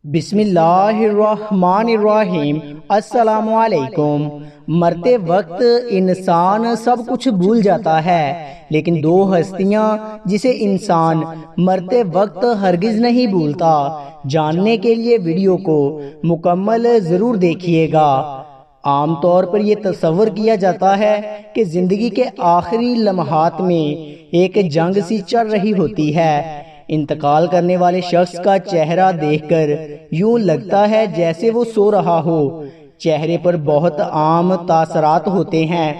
بسم اللہ الرحمن الرحیم۔ السلام علیکم۔ مرتے وقت انسان سب کچھ بھول جاتا ہے، لیکن دو ہستیاں جسے انسان مرتے وقت ہرگز نہیں بھولتا۔ جاننے کے لیے ویڈیو کو مکمل ضرور دیکھیے گا۔ عام طور پر یہ تصور کیا جاتا ہے کہ زندگی کے آخری لمحات میں ایک جنگ سی چل رہی ہوتی ہے۔ انتقال کرنے والے شخص کا چہرہ دیکھ کر یوں لگتا ہے جیسے وہ سو رہا ہو۔ چہرے پر بہت عام تاثرات ہوتے ہیں۔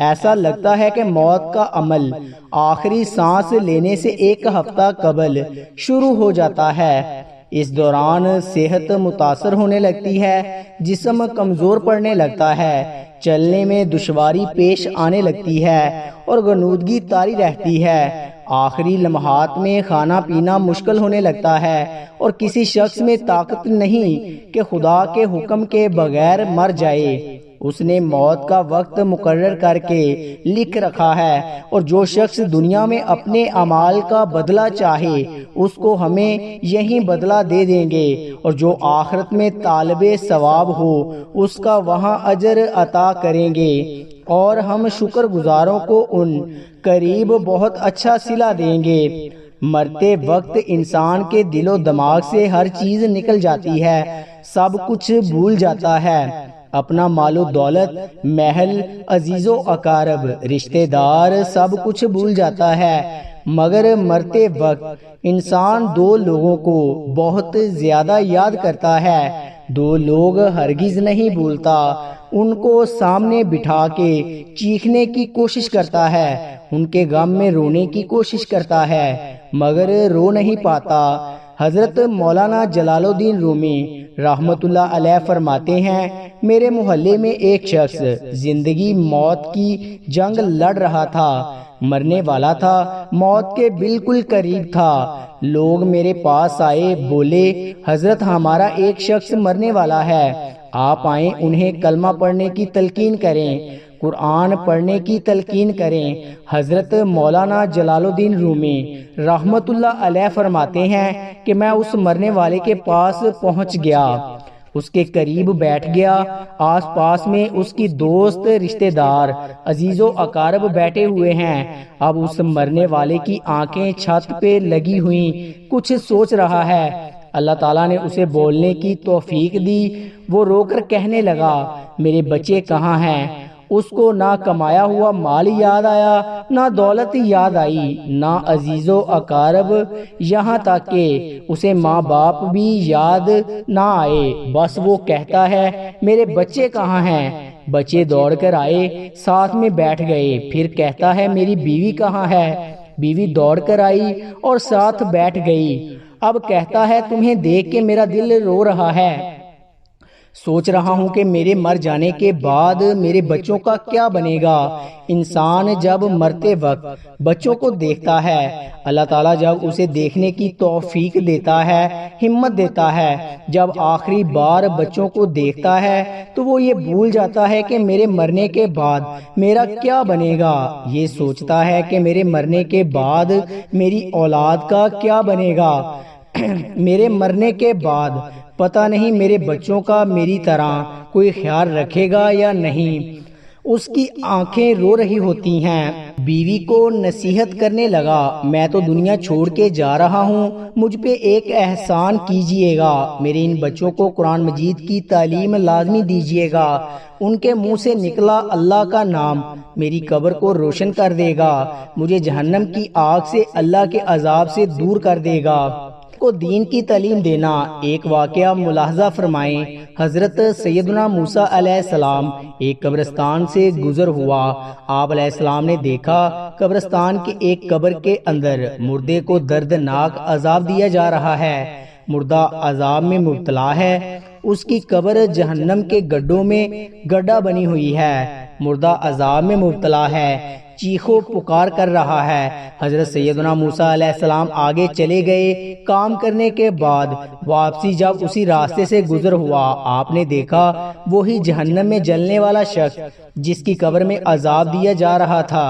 ایسا لگتا ہے کہ موت کا عمل آخری سانس لینے سے ایک ہفتہ قبل شروع ہو جاتا ہے۔ اس دوران صحت متاثر ہونے لگتی ہے، جسم کمزور پڑنے لگتا ہے، چلنے میں دشواری پیش آنے لگتی ہے اور غنودگی طاری رہتی ہے۔ آخری لمحات میں کھانا پینا مشکل ہونے لگتا ہے اور کسی شخص میں طاقت نہیں کہ خدا کے حکم کے بغیر مر جائے۔ اس نے موت کا وقت مقرر کر کے لکھ رکھا ہے، اور جو شخص دنیا میں اپنے اعمال کا بدلہ چاہے اس کو ہمیں یہیں بدلہ دے دیں گے، اور جو آخرت میں طالب ثواب ہو اس کا وہاں اجر عطا کریں گے، اور ہم شکر گزاروں کو ان قریب بہت اچھا صلہ دیں گے۔ مرتے وقت انسان کے دل و دماغ سے ہر چیز نکل جاتی ہے، سب کچھ بھول جاتا ہے۔ اپنا مال و دولت، محل، عزیز و اقارب، رشتہ دار، سب کچھ بھول جاتا ہے۔ مگر مرتے وقت انسان دو لوگوں کو بہت زیادہ یاد کرتا ہے۔ دو لوگ ہرگز نہیں بھولتا۔ ان کو سامنے بٹھا کے چیخنے کی کوشش کرتا ہے، ان کے غم میں رونے کی کوشش کرتا ہے، مگر رو نہیں پاتا۔ حضرت مولانا جلال الدین رومی رحمت اللہ علیہ فرماتے ہیں، میرے محلے میں ایک شخص زندگی موت کی جنگ لڑ رہا تھا، مرنے والا تھا، موت کے بالکل قریب تھا۔ لوگ میرے پاس آئے، بولے حضرت ہمارا ایک شخص مرنے والا ہے، آپ آئیں انہیں کلمہ پڑھنے کی تلقین کریں، قرآن پڑھنے کی تلقین کریں۔ حضرت مولانا جلال الدین رومی رحمت اللہ علیہ فرماتے ہیں کہ میں اس مرنے والے کے پاس پہنچ گیا، اس کے قریب بیٹھ گیا۔ آس پاس میں اس کی دوست، رشتہ دار، عزیز و اقارب بیٹھے ہوئے ہیں۔ اب اس مرنے والے کی آنکھیں چھت پہ لگی ہوئی کچھ سوچ رہا ہے۔ اللہ تعالیٰ نے اسے بولنے کی توفیق دی۔ وہ رو کر کہنے لگا، میرے بچے کہاں ہیں؟ اس کو نہ کمایا ہوا مال یاد آیا، نہ دولت یاد آئی، نہ عزیز و اقارب، یہاں تک کہ اسے ماں باپ بھی یاد نہ آئے۔ بس وہ کہتا ہے میرے بچے کہاں ہیں؟ بچے دوڑ کر آئے، ساتھ میں بیٹھ گئے۔ پھر کہتا ہے میری بیوی کہاں ہے؟ بیوی دوڑ کر آئی اور ساتھ بیٹھ گئی۔ اب کہتا ہے تمہیں دیکھ کے میرا دل رو رہا ہے، سوچ رہا ہوں کہ میرے مر جانے کے بعد میرے بچوں کا کیا بنے گا۔ انسان جب مرتے وقت بچوں کو دیکھتا ہے، اللہ تعالیٰ جب اسے دیکھنے کی توفیق دیتا ہے، ہمت دیتا ہے، جب آخری بار بچوں کو دیکھتا ہے تو وہ یہ بھول جاتا ہے کہ میرے مرنے کے بعد میرا کیا بنے گا۔ یہ سوچتا ہے کہ میرے مرنے کے بعد میری اولاد کا کیا بنے گا۔ میرے مرنے کے بعد پتہ نہیں میرے بچوں کا میری طرح کوئی خیال رکھے گا یا نہیں۔ اس کی آنکھیں رو رہی ہوتی ہیں۔ بیوی کو نصیحت کرنے لگا، میں تو دنیا چھوڑ کے جا رہا ہوں، مجھ پہ ایک احسان کیجئے گا، میرے ان بچوں کو قرآن مجید کی تعلیم لازمی دیجئے گا۔ ان کے منہ سے نکلا اللہ کا نام میری قبر کو روشن کر دے گا، مجھے جہنم کی آگ سے، اللہ کے عذاب سے دور کر دے گا۔ کو دین کی تعلیم دینا۔ ایک واقعہ ملاحظہ فرمائیں، حضرت سیدنا موسیٰ علیہ السلام ایک قبرستان سے گزر ہوا۔ آپ علیہ السلام نے دیکھا قبرستان کے ایک قبر کے اندر مردے کو دردناک عذاب دیا جا رہا ہے۔ مردہ عذاب میں مبتلا ہے، اس کی قبر جہنم کے گڈھوں میں گڈھا بنی ہوئی ہے، مردہ عذاب میں مبتلا ہے، چیخو پکار کر رہا ہے۔ حضرت سیدنا موسیٰ علیہ السلام آگے چلے گئے۔ کام کرنے کے بعد واپسی جب اسی راستے سے گزر ہوا، آپ نے دیکھا وہی جہنم میں جلنے والا شخص جس کی قبر میں عذاب دیا جا رہا تھا۔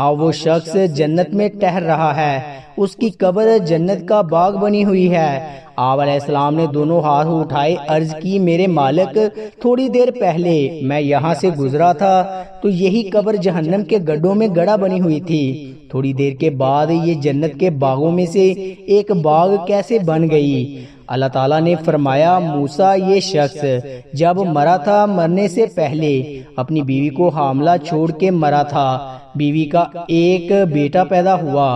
وہ شخص جنت میں ٹہر رہا ہے، اس کی قبر جنت کا باغ بنی ہوئی ہے۔ آپ علیہ السلام نے دونوں ہاتھ اٹھائے، عرض کی میرے مالک، تھوڑی دیر پہلے میں یہاں سے گزرا تھا تو یہی قبر جہنم کے گڈھوں میں گڑھا بنی ہوئی تھی، تھوڑی دیر کے بعد یہ جنت کے باغوں میں سے ایک باغ کیسے بن گئی؟ اللہ تعالیٰ نے فرمایا، موسیٰ یہ شخص جب مرا تھا مرنے سے پہلے اپنی بیوی کو حاملہ چھوڑ کے مرا تھا، بیوی کا ایک بیٹا پیدا ہوا،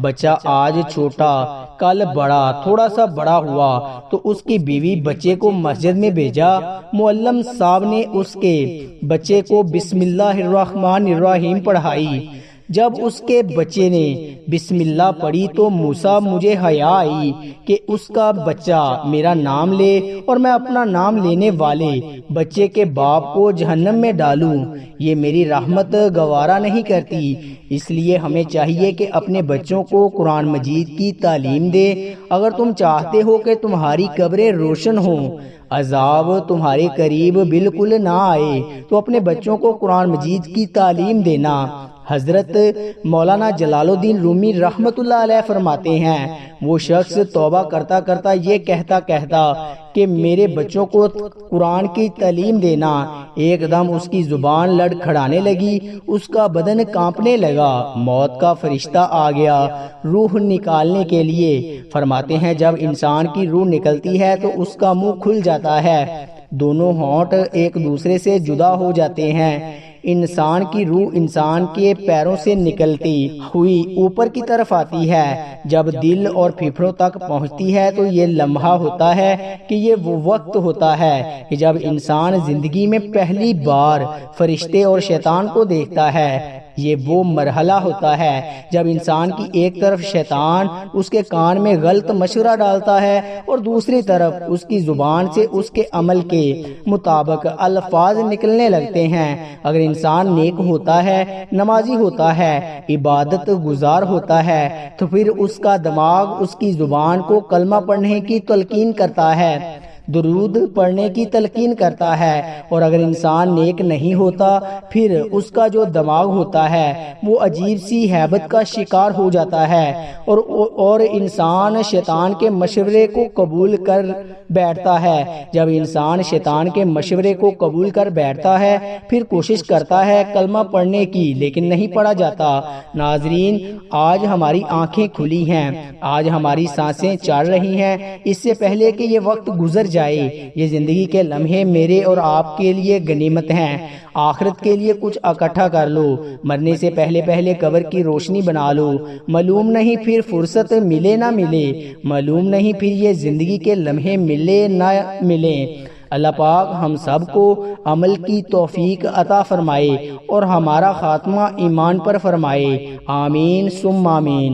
بچہ آج چھوٹا کل بڑا، تھوڑا سا بڑا ہوا تو اس کی بیوی بچے کو مسجد میں بھیجا، معلم صاحب نے اس کے بچے کو بسم اللہ الرحمن الرحیم پڑھائی، جب اس کے بچے نے بسم اللہ پڑھی تو موسیٰ مجھے حیا آئی کہ اس کا بچہ میرا نام لے اور میں اپنا نام لینے والے بچے کے باپ کو جہنم میں ڈالوں، یہ میری رحمت گوارا نہیں کرتی، اس لیے ہمیں چاہیے کہ اپنے بچوں کو قرآن مجید کی تعلیم دے۔ اگر تم چاہتے ہو کہ تمہاری قبریں روشن ہوں، عذاب تمہارے قریب بالکل نہ آئے، تو اپنے بچوں کو قرآن مجید کی تعلیم دینا۔ حضرت مولانا جلال الدین رومی رحمت اللہ علیہ فرماتے ہیں، وہ شخص توبہ کرتا کرتا یہ کہتا کہ میرے بچوں کو قرآن کی تعلیم دینا، ایک دم اس کی زبان لڑکھڑانے لگی، اس کا بدن کانپنے لگا، موت کا فرشتہ آ گیا روح نکالنے کے لیے۔ فرماتے ہیں جب انسان کی روح نکلتی ہے تو اس کا منہ کھل جاتا ہے، دونوں ہونٹ ایک دوسرے سے جدا ہو جاتے ہیں، انسان کی روح انسان کے پیروں سے نکلتی ہوئی اوپر کی طرف آتی ہے، جب دل اور پھیپھڑوں تک پہنچتی ہے تو یہ لمحہ ہوتا ہے کہ یہ وہ وقت ہوتا ہے کہ جب انسان زندگی میں پہلی بار فرشتے اور شیطان کو دیکھتا ہے، یہ وہ مرحلہ ہوتا ہے جب انسان کی ایک طرف شیطان اس کے کان میں غلط مشورہ ڈالتا ہے اور دوسری طرف اس کی زبان سے اس کے عمل کے مطابق الفاظ نکلنے لگتے ہیں۔ اگر انسان نیک ہوتا ہے، نمازی ہوتا ہے، عبادت گزار ہوتا ہے، تو پھر اس کا دماغ اس کی زبان کو کلمہ پڑھنے کی تلقین کرتا ہے، درود پڑھنے کی تلقین کرتا ہے، اور اگر انسان نیک نہیں ہوتا پھر اس کا جو دماغ ہوتا ہے وہ عجیب سی ہیبت کا شکار ہو جاتا ہے اور انسان شیطان کے مشورے کو قبول کر بیٹھتا ہے۔ جب انسان شیطان کے مشورے کو قبول کر بیٹھتا ہے پھر کوشش کرتا ہے کلمہ پڑھنے کی، لیکن نہیں پڑھا جاتا۔ ناظرین، آج ہماری آنکھیں کھلی ہیں، آج ہماری سانسیں چل رہی ہیں، اس سے پہلے کہ یہ وقت گزر جائے، یہ زندگی کے لمحے میرے اور آپ کے لیے غنیمت ہیں، آخرت کے لیے کچھ اکٹھا کر لو، مرنے سے پہلے قبر کی روشنی بنا لو، معلوم نہیں پھر فرصت ملے نہ ملے، معلوم نہیں پھر یہ زندگی کے لمحے ملے نہ ملیں۔ اللہ پاک ہم سب کو عمل کی توفیق عطا فرمائے اور ہمارا خاتمہ ایمان پر فرمائے، آمین ثم آمین۔